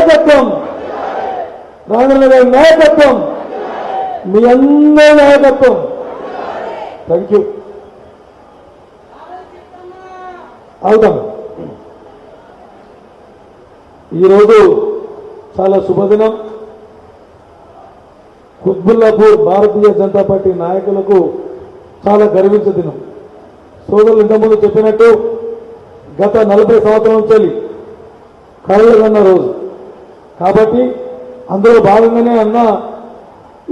నాయకత్వం, రాజేంద్ర గారి నాయకత్వం, మీ అందరి నాయకత్వం. Thank you. అవుతాం. ఈరోజు చాలా శుభదినం. కుత్బుల్లాపూర్ భారతీయ జనతా పార్టీ నాయకులకు చాలా గర్వించే దినం. సోదరులు ఇంతకుముందు చెప్పినట్టు గత 40 సంవత్సరాల నుంచి కలలుగన్న రోజు కాబట్టి అందులో భాగంగానే అన్న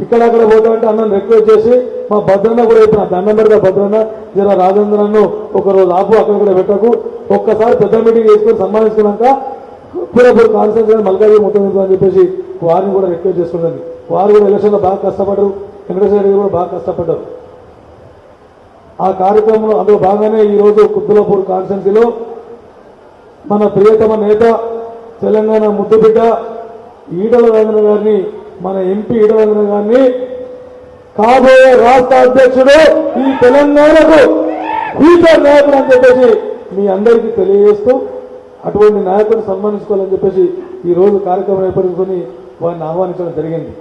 ఇక్కడక్కడ పోతామంటే అన్నను రిక్వెస్ట్ చేసి మా భద్రన్న కూడా చెప్పిన దండం పెడతా భద్రన్న జర రాజేంద్రను ఒకరోజు ఆపు అక్కడ పెట్టకు ఒక్కసారి పెద్ద మీటింగ్ చేసుకొని సన్మానించుకున్నాక పూరపూర్ కాన్స్టిట్యూన్సీ మల్కాజ్గిరి మొత్తం అని చెప్పేసి వారిని కూడా రిక్వెస్ట్ చేసుకున్నది. వారు కూడా ఎలక్షన్లో బాగా కష్టపడ్డారు. వెంకటేశ్వర రెడ్డి కూడా బాగా కష్టపడ్డారు. ఆ కార్యక్రమంలో అందులో భాగంగానే ఈరోజు కుత్బుల్లాపూర్ కాన్స్టిట్యూన్సీలో మన ప్రియతమ నేత తెలంగాణ ముద్దుబిడ్డ ఈటల రాజేంద్ర గారిని, మన ఎంపీ ఈటల రాజేంద్ర గారిని కాబోయే రాష్ట్ర అధ్యక్షుడు, ఈ తెలంగాణకు ఫ్యూచర్ నాయకుడు అని చెప్పేసి మీ అందరికీ తెలియజేస్తూ అటువంటి నాయకుడిని సన్మానించుకోవాలని చెప్పేసి ఈ రోజు కార్యక్రమం ఏర్పరుచుకొని వారిని ఆహ్వానించడం జరిగింది.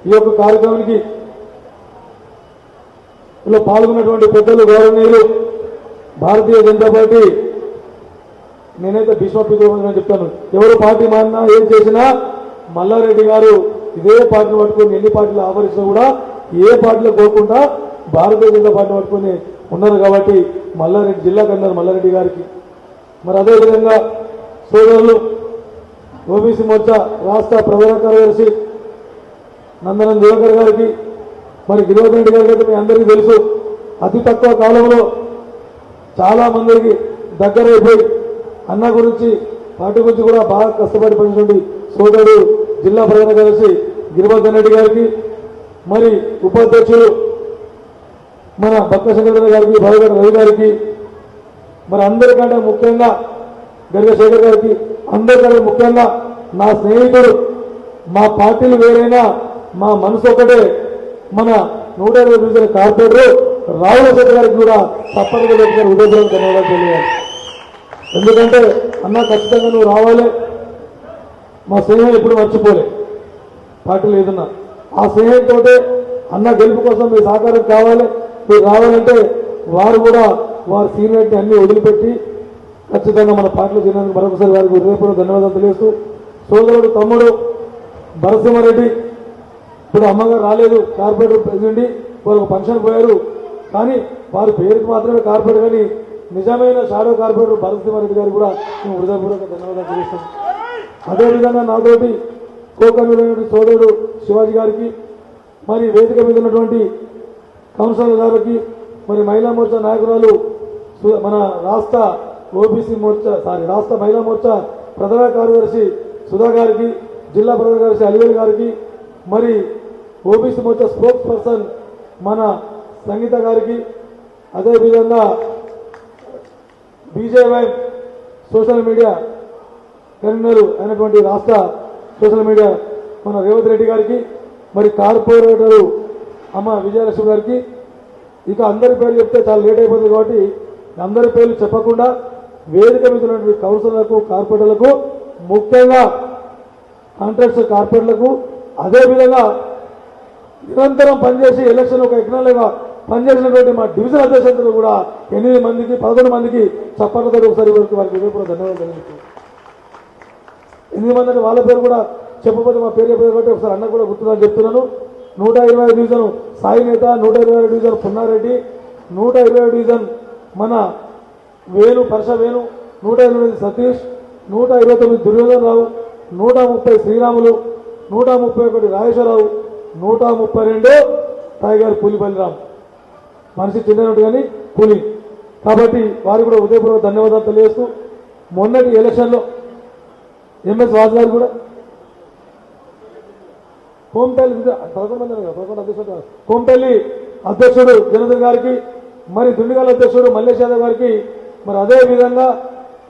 ఈ యొక్క కార్యక్రమానికి ఇలా పాల్గొన్నటువంటి పెద్దలు, గౌరవనీయులు, భారతీయ జనతా పార్టీ నేనైతే భీష్మపితృమని చెప్తాను. ఎవరు పార్టీ మారినా ఏం చేసినా మల్లారెడ్డి గారు ఇదే పార్టీని పట్టుకొని ఎన్ని పార్టీలు ఆవరించినా కూడా ఏ పార్టీలో కోరుకుంటా భారతీయ జనతా పార్టీ పట్టుకొని ఉన్నారు కాబట్టి మల్లారెడ్డి జిల్లా కన్నారు మల్లారెడ్డి గారికి. మరి అదేవిధంగా సోదరులు ఓబీసీ మోర్చా రాష్ట్ర ప్రధాన కార్యదర్శి నందనం దివాకర్ గారికి, మరి గిరివర్ధన్ రెడ్డి గారికి అయితే మీ అందరికీ తెలుసు అతి తక్కువ కాలంలో చాలా మందికి దగ్గరైపోయి అన్న గురించి పార్టీ గురించి కూడా బాగా కష్టపడి పనిచేయండి సోదరుడు జిల్లా ప్రధాన కార్యదర్శి గిరివర్ధన్ రెడ్డి గారికి, మరి ఉపాధ్యక్షులు మన భక్త శంకర గారికి, భావిగడ రవి గారికి, మరి అందరికంటే ముఖ్యంగా గర్గ శేఖర్ గారికి, అందరికంటే ముఖ్యంగా నా స్నేహితుడు, మా పార్టీలు వేరైనా మా మనసు ఒకటే, మన 120 డివిజన్ కార్పొరేటర్ రావుల శేఖర్ గారికి కూడా తప్పనిగా ఉదయపూర్వక ధన్యవాదాలు తెలియాలి. ఎందుకంటే అన్న ఖచ్చితంగా నువ్వు రావాలి, మా స్నేహం ఎప్పుడు మర్చిపోలే పార్టీలు ఏదన్నా. ఆ స్నేహంతో అన్న గెలుపు కోసం మీ సహకారం కావాలి, మీరు రావాలంటే వారు కూడా వారి సీనియారిటీ అన్ని వదిలిపెట్టి ఖచ్చితంగా మన పార్టీలో చేరినందుకు మరొకసారి వారికి హృదయపూర్వక ధన్యవాదాలు తెలియజేస్తూ, సోదరుడు తమ్ముడు భరసింహారెడ్డి ఇప్పుడు అమ్మగారు రాలేదు, కార్పొరేటర్ ప్రెసిడెంట్ వాళ్ళకు ఫంక్షన్ పోయారు, కానీ వారి పేరుకి మాత్రమే కార్పొరేటర్, కానీ నిజమైన షాడో కార్పొరేటర్ భరసింహారెడ్డి గారు కూడా మేము హృదయపూర్వక ధన్యవాదాలు తెలియజేస్తాం. అదేవిధంగా నాతోటి కోకన్నులైనటువంటి సోదరుడు శివాజీ గారికి, మరి వేదిక మీద ఉన్నటువంటి కౌన్సిలర్ గారికి, మరి మహిళా మోర్చా నాయకురాలు మన రాష్ట్ర మహిళా మోర్చా ప్రధాన కార్యదర్శి సుధా గారికి, జిల్లా ప్రధాన కార్యదర్శి అలివేలు గారికి, మరి ఓబీసీ మోర్చా స్పోక్స్ పర్సన్ మన సంగీత గారికి, అదేవిధంగా బీజేవై సోషల్ మీడియా కన్వీనర్ అయినటువంటి రాష్ట్ర సోషల్ మీడియా మన రేవంత్ రెడ్డి గారికి, మరి కార్పొరేటరు అమ్మ విజయలక్ష్మి గారికి, ఇక అందరి పేర్లు చెప్తే చాలా లేట్ అయిపోతుంది కాబట్టి అందరి పేర్లు చెప్పకుండా వేదిక మీద ఉన్నటువంటి కౌన్సిలర్లకు, కార్పొరేటర్లకు, ముఖ్యంగా కాంట్రాక్ట్స్ కార్పొరేటర్లకు, అదేవిధంగా నిరంతరం పనిచేసి ఎలక్షన్ ఒక యజ్ఞంగా పనిచేసినటువంటి మా డివిజన్ అధ్యక్షులు కూడా 8 మందికి 11 మందికి చప్పట్లతో ఒకసారి వారికి కూడా ధన్యవాదాలు తెలుపుతూ, 8 మంది అంటే వాళ్ళ పేరు కూడా చెప్పబోతే మా పేరు చెప్పేది కాబట్టి ఒకసారి అన్న కూడా గుర్తుందని చెప్తున్నాను. 125 డివిజన్ సాయి నేత, 125 డివిజన్ పున్నారెడ్డి, 120 డివిజన్ మన పరశ వేణు, 128 సతీష్, 129 దుర్యోధన్ రావు, 130 శ్రీరాములు, 131 రాజేశ్వరరావు, 132 టైగర్ పులిపల్లి రామ్. మనిషి చిన్నట్టు కానీ పులి కాబట్టి వారికి కూడా ఉదయపూర్వక ధన్యవాదాలు తెలియజేస్తూ, మొన్నటి ఎలక్షన్లో ఎంఎస్ వాజ్ గారు కూడా కోంపల్లి అధ్యక్షుడు జనార్దన్ గారికి, మరి దుండిగల్ అధ్యక్షుడు మల్లేష్ యాదవ్ గారికి, మరి అదే విధంగా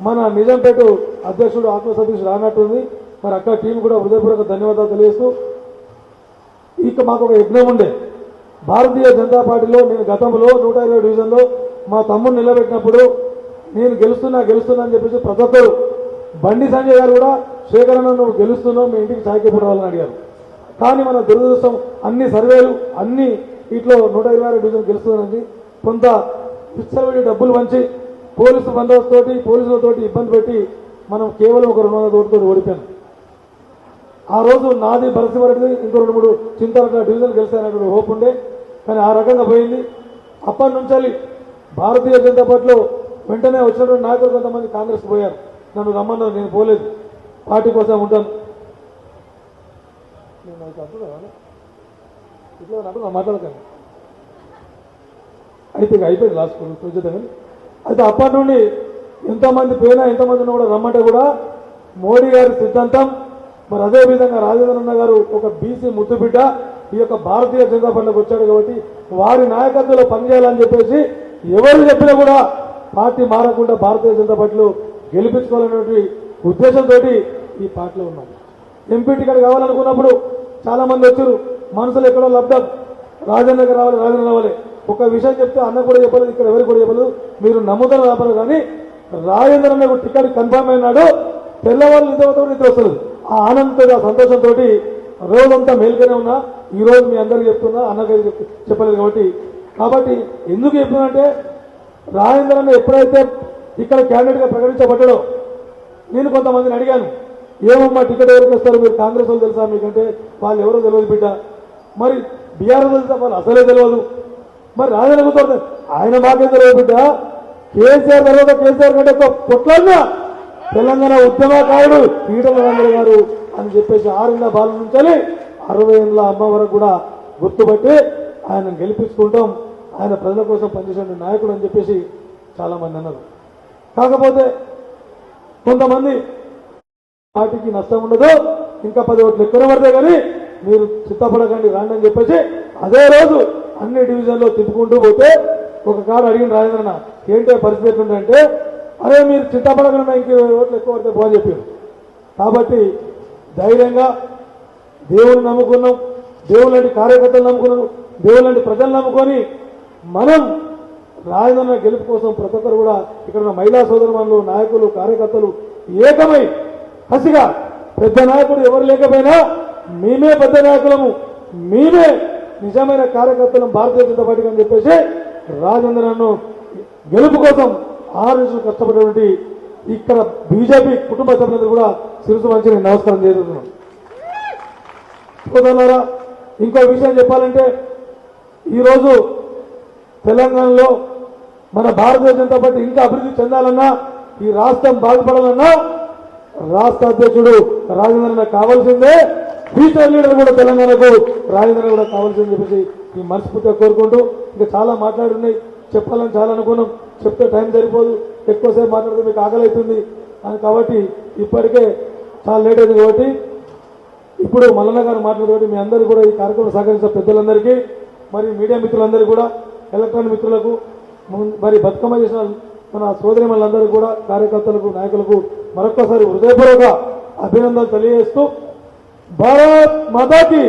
మన నిజాంపేట అధ్యక్షుడు ఆత్మ సతీష్ రానట్టుంది, మరి అక్కడ టీం కూడా హృదయపూర్వక ధన్యవాదాలు తెలియజేస్తూ, ఇక మాకు ఒక యజ్ఞం ఉండే భారతీయ జనతా పార్టీలో. నేను గతంలో 120 డివిజన్లో మా తమ్ముడు నిలబెట్టినప్పుడు నేను గెలుస్తున్నా అని చెప్పేసి ప్రతి ఒక్కరు బండి సంజయ్ గారు కూడా శేఖరన్న నువ్వు గెలుస్తున్నావు మీ ఇంటికి చాయకెప్పుడు రావాలని అడిగారు. కానీ మన దురదృష్టం అన్ని సర్వేలు అన్ని ఇట్లో 126 డివిజన్ గెలుస్తుందని కొంత పిచ్చలవిడి డబ్బులు పంచి పోలీసు బందోబస్తుతోటి పోలీసులతోటి ఇబ్బంది పెట్టి మనం కేవలం ఒక 200 ఓటుతో ఓడిపోయాం. ఆ రోజు నాది బరసివరెడ్డి ఇంకో 2-3 చింతల డివిజన్ గెలిచానటువంటి హోప్ ఉండే, కానీ ఆ రకంగా పోయింది. అప్పటి నుంచి భారతీయ జనతా పార్టీలో వెంటనే వచ్చినటువంటి నాయకులు కొంతమంది కాంగ్రెస్ పోయారు. నన్ను రమ్మన్నారు, నేను పోలేదు, పార్టీ కోసం ఉంటాను. ఇట్లా మాట్లాడకండి అయిపోయింది లాస్ట్ చూద్దాం. అయితే అప్పటి నుండి ఎంతోమంది పోయినా ఎంతమంది కూడా రమ్మంటే కూడా మోడీ గారి సిద్ధాంతం మరి అదేవిధంగా రాజేంద్రన్న గారు ఒక బీసీ ముద్దుబిడ్డ ఈ యొక్క భారతీయ జనతా పార్టీలోకి వచ్చాడు కాబట్టి వారి నాయకత్వంలో పనిచేయాలని చెప్పేసి ఎవరు చెప్పినా కూడా పార్టీ మారకుండా భారతీయ జనతా పార్టీలో గెలిపించుకోవాలనేటువంటి ఉద్దేశంతో ఈ పార్టీలో ఉన్నాం. ఎంపీ టికెట్ కావాలనుకున్నప్పుడు చాలా మంది వచ్చారు, మనసులో ఎక్కడో లబ్ధం రాజేంద్ర రావాలి. ఒక విషయం చెప్తే అన్న కూడా చెప్పలేదు, ఇక్కడ ఎవరికి కూడా చెప్పలేదు, మీరు నమ్ముతారు రాపలేదు. కానీ రాజేంద్ర అన్నకు టికెట్ కన్ఫర్మ్ అయినాడు, తెల్లవాళ్ళు నిద్ర వస్తుంది. ఆ ఆనందంతో ఆ సంతోషంతో రోజంతా మేలుగానే ఉన్నా. ఈ రోజు మీ అందరికీ చెప్తున్నా, అన్నగారికి చెప్పలేదు కాబట్టి ఎందుకు చెప్తున్నా రాజేంద్ర అన్న ఎప్పుడైతే ఇక్కడ క్యాండిడేట్గా ప్రకటించబడ్డాడో నేను కొంతమందిని అడిగాను, ఏమమ్మా టికెట్ ఎవరికి వస్తారు, మీరు కాంగ్రెస్ వాళ్ళు తెలుసా మీకంటే వాళ్ళు ఎవరో తెలియదు బిడ్డ, మరి బీఆర్ఎస్ తెలుసా వాళ్ళు అసలే తెలియదు, మరి రాజేంద్ర ఆయన మాకే తెలియదు బిడ్డ, కేసీఆర్ తర్వాత కేసీఆర్ కంటే కొట్లాడినా తెలంగాణ ఉద్యమకారుడు ఈటల రాజేంద్ర గారు అని చెప్పేసి 6 ఏళ్ల బాల నుంచి 60 ఏళ్ల అమ్మ వరకు కూడా గుర్తుపట్టి ఆయన గెలిపించుకుంటాం, ఆయన ప్రజల కోసం పనిచేసే నాయకుడు అని చెప్పేసి చాలా మంది అన్నారు. కాకపోతే కొంతమంది పార్టీకి నష్టం ఉండదు, ఇంకా 10 ఓట్లు ఎక్కువ పడితే కానీ మీరు చిత్తపడకండి రాండి అని చెప్పేసి అదే రోజు అన్ని డివిజన్లో తిప్పుకుంటూ పోతే ఒక కాడు అడిగిన రాజేంద్రన్న ఏంటో పరిస్థితి ఎట్లుందంటే, అరే మీరు చిత్తపడకుండా ఇంక 20 ఓట్లు ఎక్కువ పడితే పోని చెప్పారు. కాబట్టి ధైర్యంగా దేవుని నమ్ముకున్నాం, దేవుడు లాంటి కార్యకర్తలు నమ్ముకున్నాం, దేవుడు లాంటి ప్రజలు నమ్ముకొని మనం రాజేంద్ర గెలుపు కోసం ప్రతి ఒక్కరు కూడా ఇక్కడ ఉన్న మహిళా సోదరులు నాయకులు కార్యకర్తలు ఏకమై కసిగా పెద్ద నాయకుడు ఎవరు లేకపోయినా మేమే పెద్ద నాయకులము, మేమే నిజమైన కార్యకర్తలం భారతీయ జనతా పార్టీకి అని చెప్పేసి రాజేంద్రను గెలుపు కోసం 6 రోజులు కష్టపడినటువంటి ఇక్కడ బీజేపీ కుటుంబ సభ్యులందరూ కూడా శిరసు వంచి నేను నమస్కారం చేస్తున్నాను. సోదరులారా, ఇంకో విషయం చెప్పాలంటే ఈరోజు తెలంగాణలో మన భారతీయ జనతా పార్టీ ఇంకా అభివృద్ధి చెందాలన్నా ఈ రాష్ట్రం బాగుపడాలన్నా రాష్ట్ర అధ్యక్షుడు రాజేంద్ర కావాల్సిందే, ఫ్యూచర్ లీడర్ కూడా తెలంగాణకు రాజేంద్ర కూడా కావాల్సిందని చెప్పేసి ఈ మనస్ఫూర్తిగా కోరుకుంటూ ఇంకా చాలా మాట్లాడున్నాయి, చెప్పాలని చాలా అనుకున్నాం, చెప్తే టైం సరిపోదు, ఎక్కువసేపు మాట్లాడితే మీకు ఆకలి అవుతుంది అని కాబట్టి ఇప్పటికే చాలా లేట్ అయింది. కాబట్టి ఇప్పుడు మల్లన్న గారు మాట్లాడుతూ మీ అందరూ కూడా ఈ కార్యక్రమం సహకరించిన పెద్దలందరికీ మరి మీడియా మిత్రులందరికీ కూడా ఎలక్ట్రానిక్ మిత్రులకు మరి బతుకమ్మ చేసిన మన సోదరి మనందరికీ కూడా కార్యకర్తలకు నాయకులకు మరొక్కసారి హృదయపూర్వక అభినందనలు తెలియజేస్తూ భారత్ మాతాకి